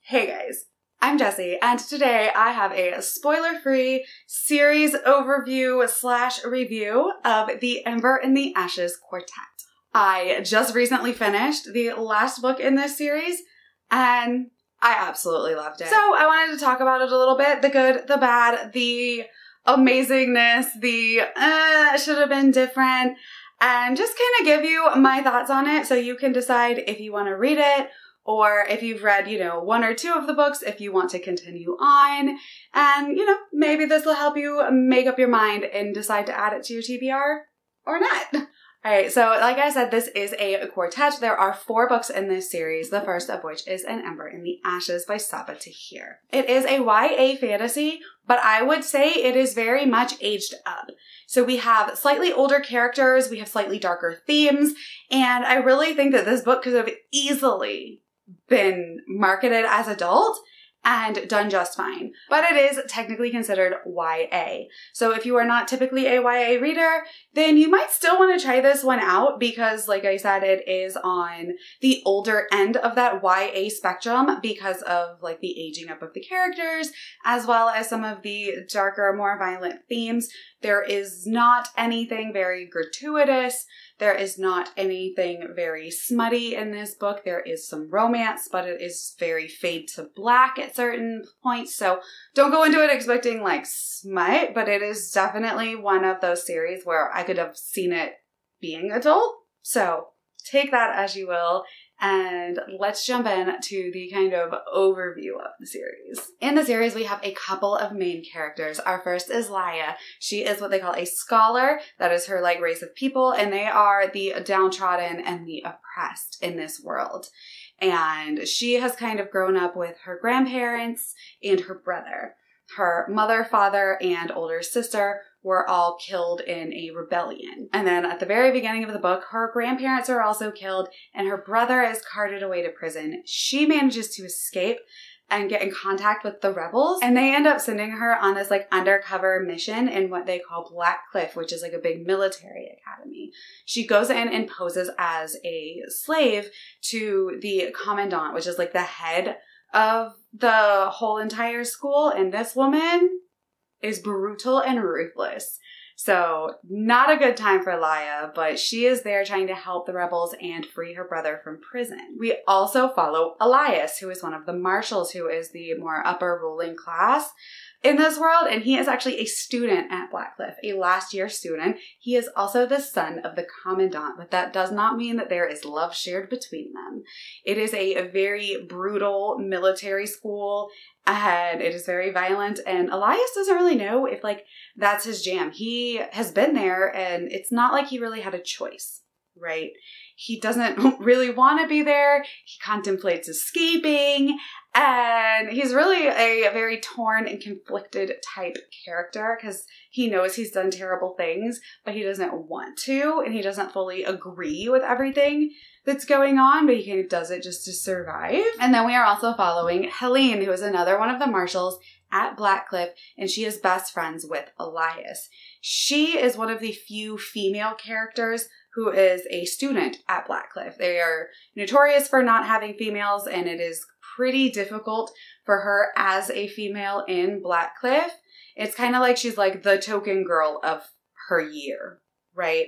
Hey guys, I'm Jessie, and today I have a spoiler-free series overview / review of the Ember and the Ashes quartet. I just recently finished the last book in this series, and I absolutely loved it. So I wanted to talk about it a little bit, the good, the bad, the amazingness, the should have been different, and just kind of give you my thoughts on it so you can decide if you want to read it, or if you've read, one or two of the books, if you want to continue on. And, maybe this will help you make up your mind and decide to add it to your TBR or not. All right, so like I said, this is a quartet. There are 4 books in this series, the first of which is An Ember in the Ashes by Saba Tahir. It is a YA fantasy, but I would say it is very much aged up. So we have slightly older characters, we have slightly darker themes, and I really think that this book could have easily been marketed as adult and done just fine. But it is technically considered YA. So if you are not typically a YA reader, then you might still want to try this one out because, like I said, it is on the older end of that YA spectrum because of the aging up of the characters, as well as some of the darker, more violent themes. There is not anything very gratuitous. There is not anything very smutty in this book. There is some romance, but it is very fade to black at certain points. So don't go into it expecting smut, but it is definitely one of those series where I could have seen it being adult. So take that as you will. And let's jump in to the kind of overview of the series. In the series, we have a couple of main characters. Our first is Laya. She is what they call a scholar. That is her race of people, and they are the downtrodden and the oppressed in this world. And she has kind of grown up with her grandparents and her brother. Her mother, father, and older sister were all killed in a rebellion. And then at the very beginning of the book, her grandparents are also killed and her brother is carted away to prison. She manages to escape and get in contact with the rebels, and they end up sending her on this undercover mission in what they call Black Cliff, which is a big military academy. She goes in and poses as a slave to the commandant, which is the head of the whole entire school, and this woman is brutal and ruthless. So not a good time for Laya, but she is there trying to help the rebels and free her brother from prison. We also follow Elias, who is one of the marshals, who is the more upper ruling class in this world, and he is actually a student at Blackcliff, a last year student. He is also the son of the commandant, but that does not mean that there is love shared between them. It is a very brutal military school, and it is very violent, and Elias doesn't really know if that's his jam. He has been there, and it's not like he really had a choice, right? He doesn't really want to be there. He contemplates escaping, and he's really a very torn and conflicted type character because he knows he's done terrible things, but he doesn't want to, and he doesn't fully agree with everything that's going on, but he kind of does it just to survive. And then we are also following Helene, who is another one of the marshals at Blackcliff, and she is best friends with Elias. She is one of the few female characters who is a student at Blackcliff. They are notorious for not having females, and it is pretty difficult for her as a female in Blackcliff. It's kind of like she's the token girl of her year, right?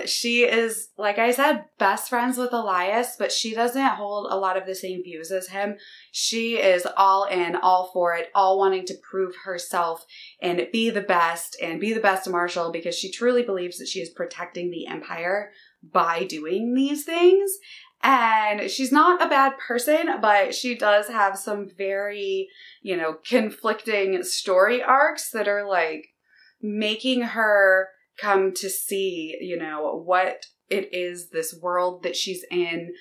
She is, like I said, best friends with Elias, but she doesn't hold a lot of the same views as him. She is all in, all for it, all wanting to prove herself and be the best marshal because she truly believes that she is protecting the empire by doing these things. And she's not a bad person, but she does have some very, conflicting story arcs that are making her come to see, what it is, this world that she's in,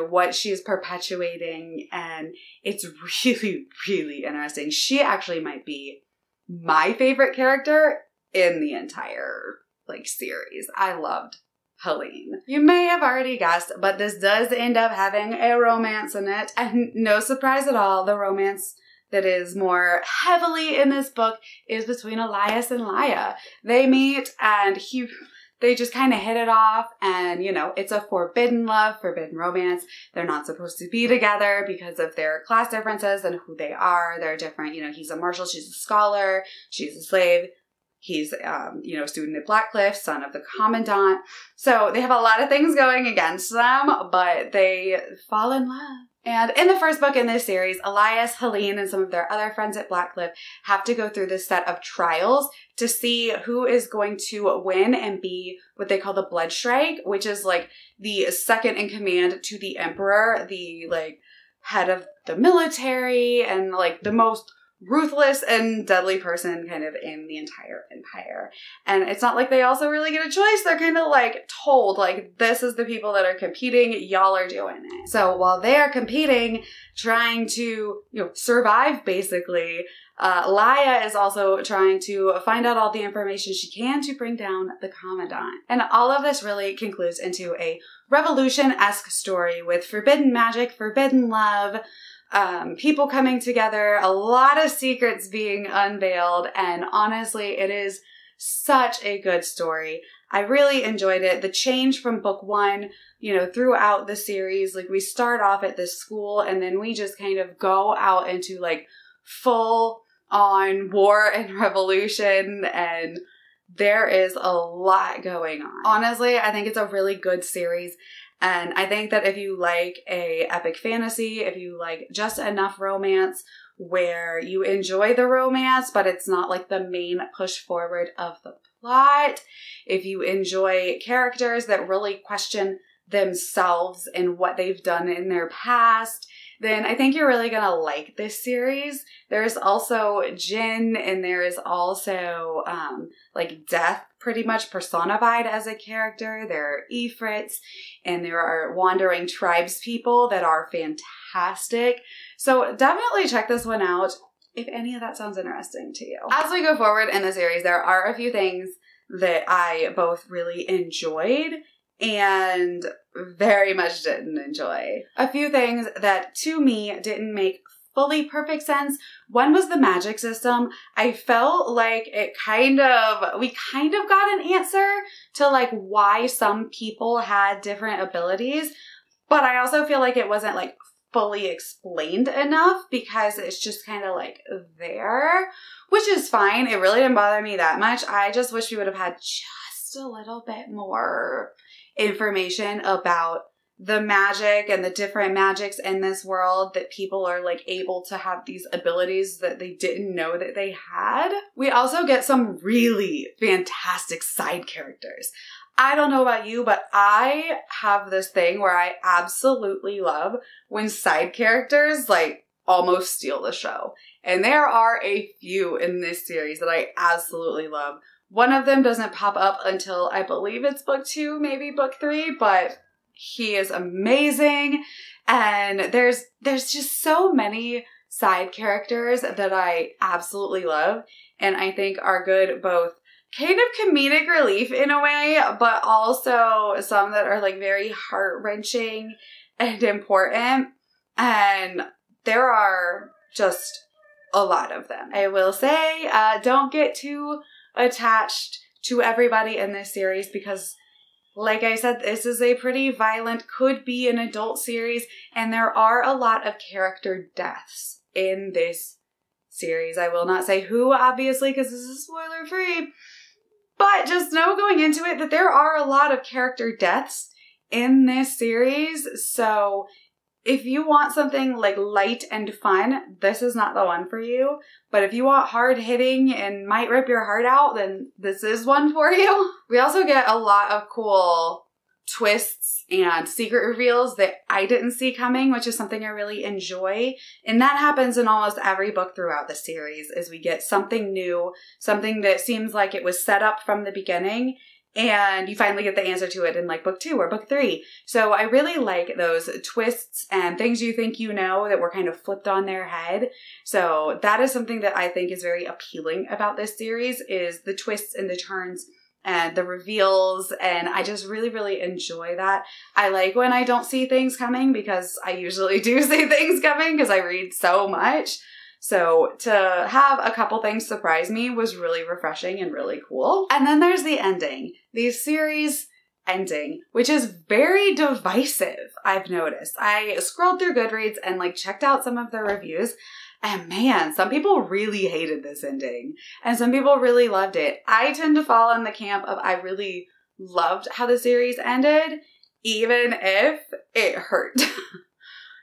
what she's perpetuating. And it's really, really interesting. She actually might be my favorite character in the entire series. I loved Helene. You may have already guessed, but this does end up having a romance in it. And no surprise at all, the romance that is more heavily in this book is between Elias and Laya. They meet and they just kind of hit it off, and, you know, it's a forbidden love, forbidden romance. They're not supposed to be together because of their class differences and who they are. They're different. You know, he's a marshal, she's a scholar, she's a slave. He's, you know, a student at Blackcliff, son of the commandant. So they have a lot of things going against them, but they fall in love. And in the first book in this series, Elias, Helene, and some of their other friends at Blackcliff have to go through this set of trials to see who is going to win and be what they call the Blood Strike, which is like the second in command to the Emperor, the like head of the military, and like the most ruthless and deadly person kind of in the entire empire. And it's not like they also really get a choice. They're kind of like told, like, this is the people that are competing, y'all are doing it. So while they are competing, trying to, you know, survive basically, Laia is also trying to find out all the information she can to bring down the commandant. And all of this really concludes into a revolution-esque story with forbidden magic, forbidden love, people coming together, a lot of secrets being unveiled, and honestly, it is such a good story. I really enjoyed it. The change from book one, you know, throughout the series, like we start off at this school and then we just kind of go out into like full on war and revolution, and there is a lot going on. Honestly, I think it's a really good series. And I think that if you like a epic fantasy, if you like just enough romance where you enjoy the romance, but it's not like the main push forward of the plot, if you enjoy characters that really question themselves and what they've done in their past, then I think you're really going to like this series. There's also Jinn, and there is also like death pretty much personified as a character. There are Ifrits, and there are wandering tribes people that are fantastic. So definitely check this one out if any of that sounds interesting to you. As we go forward in the series, there are a few things that I both really enjoyed and very much didn't enjoy. A few things that to me didn't make fully perfect sense. One was the magic system. I felt like we kind of got an answer to like why some people had different abilities, but I also feel like it wasn't like fully explained enough because it's just kind of like there, which is fine. It really didn't bother me that much. I just wish we would have had just a little bit more information about the magic and the different magics in this world, that people are like able to have these abilities that they didn't know that they had. We also get some really fantastic side characters. I don't know about you, but I have this thing where I absolutely love when side characters like almost steal the show. And there are a few in this series that I absolutely love. One of them doesn't pop up until I believe it's book 2, maybe book 3, but he is amazing. And there's just so many side characters that I absolutely love and I think are good, both kind of comedic relief in a way, but also some that are like very heart-wrenching and important. And there are just a lot of them. I will say, don't get too attached to everybody in this series because, like I said, this is a pretty violent, could be an adult series, and there are a lot of character deaths in this series. I will not say who, obviously, because this is spoiler-free, but just know going into it that there are a lot of character deaths in this series, so if you want something like light and fun, this is not the one for you. But if you want hard-hitting and might rip your heart out, then this is one for you. We also get a lot of cool twists and secret reveals that I didn't see coming, which is something I really enjoy. And that happens in almost every book throughout the series, is we get something new, something that seems like it was set up from the beginning, and you finally get the answer to it in like book 2 or book 3. So I really like those twists and things you think you know that were kind of flipped on their head. So that is something that I think is very appealing about this series, is the twists and the turns and the reveals. And I just really, really enjoy that. I like when I don't see things coming because I usually do see things coming because I read so much. So to have a couple things surprise me was really refreshing and really cool. And then there's the ending. The series ending, which is very divisive, I've noticed. I scrolled through Goodreads and like checked out some of the reviews, and man, some people really hated this ending and some people really loved it. I tend to fall in the camp of I really loved how the series ended, even if it hurt.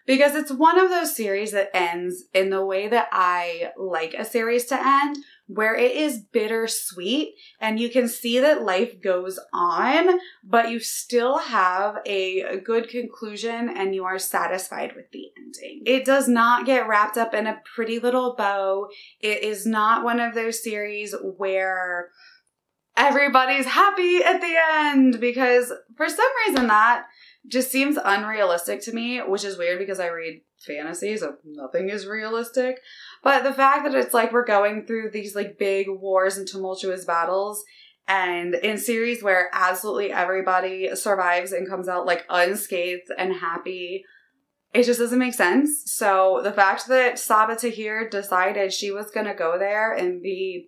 Because it's one of those series that ends in the way that I like a series to end, where it is bittersweet and you can see that life goes on, but you still have a good conclusion and you are satisfied with the ending. It does not get wrapped up in a pretty little bow. It is not one of those series where everybody's happy at the end, because for some reason that just seems unrealistic to me, which is weird because I read fantasy, so nothing is realistic. But the fact that it's like we're going through these like big wars and tumultuous battles, and in series where absolutely everybody survives and comes out like unscathed and happy, it just doesn't make sense. So the fact that Saba Tahir decided she was going to go there and be,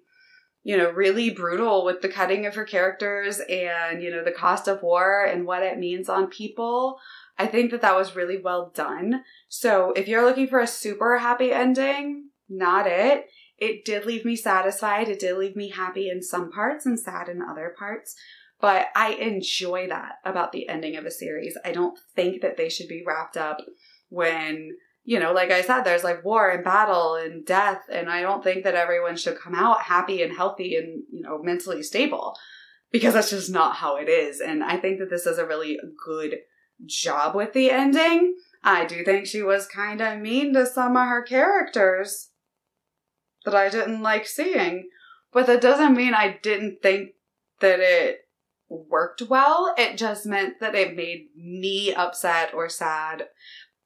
you know, really brutal with the cutting of her characters and, you know, the cost of war and what it means on people, I think that that was really well done. So if you're looking for a super happy ending, not it. It did leave me satisfied. It did leave me happy in some parts and sad in other parts. But I enjoy that about the ending of a series. I don't think that they should be wrapped up when, you know, like I said, there's like war and battle and death, and I don't think that everyone should come out happy and healthy and, you know, mentally stable, because that's just not how it is. And I think that this does a really good job with the ending. I do think she was kind of mean to some of her characters that I didn't like seeing, but that doesn't mean I didn't think that it worked well. It just meant that it made me upset or sad.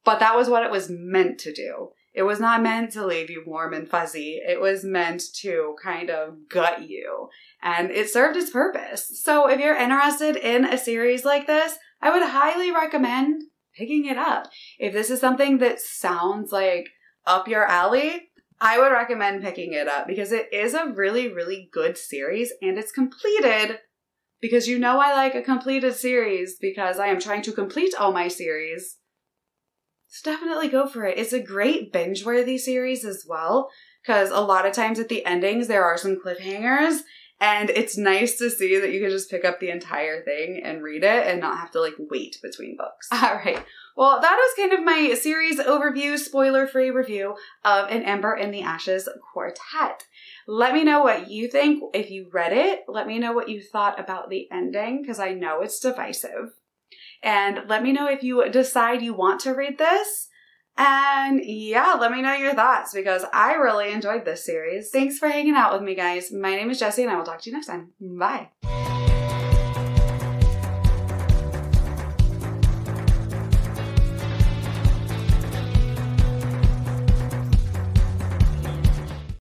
But that was what it was meant to do. It was not meant to leave you warm and fuzzy. It was meant to kind of gut you. And it served its purpose. So if you're interested in a series like this, I would highly recommend picking it up. If this is something that sounds like up your alley, I would recommend picking it up because it is a really, really good series, and it's completed because you know I like a completed series because I am trying to complete all my series. So definitely go for it. It's a great binge-worthy series as well, because a lot of times at the endings there are some cliffhangers, and it's nice to see that you can just pick up the entire thing and read it and not have to like wait between books. All right. Well, that was kind of my series overview, spoiler-free review of An Ember in the Ashes quartet. Let me know what you think if you read it. Let me know what you thought about the ending, because I know it's divisive. And let me know if you decide you want to read this. And yeah, let me know your thoughts, because I really enjoyed this series. Thanks for hanging out with me, guys. My name is Jessie, and I will talk to you next time. Bye.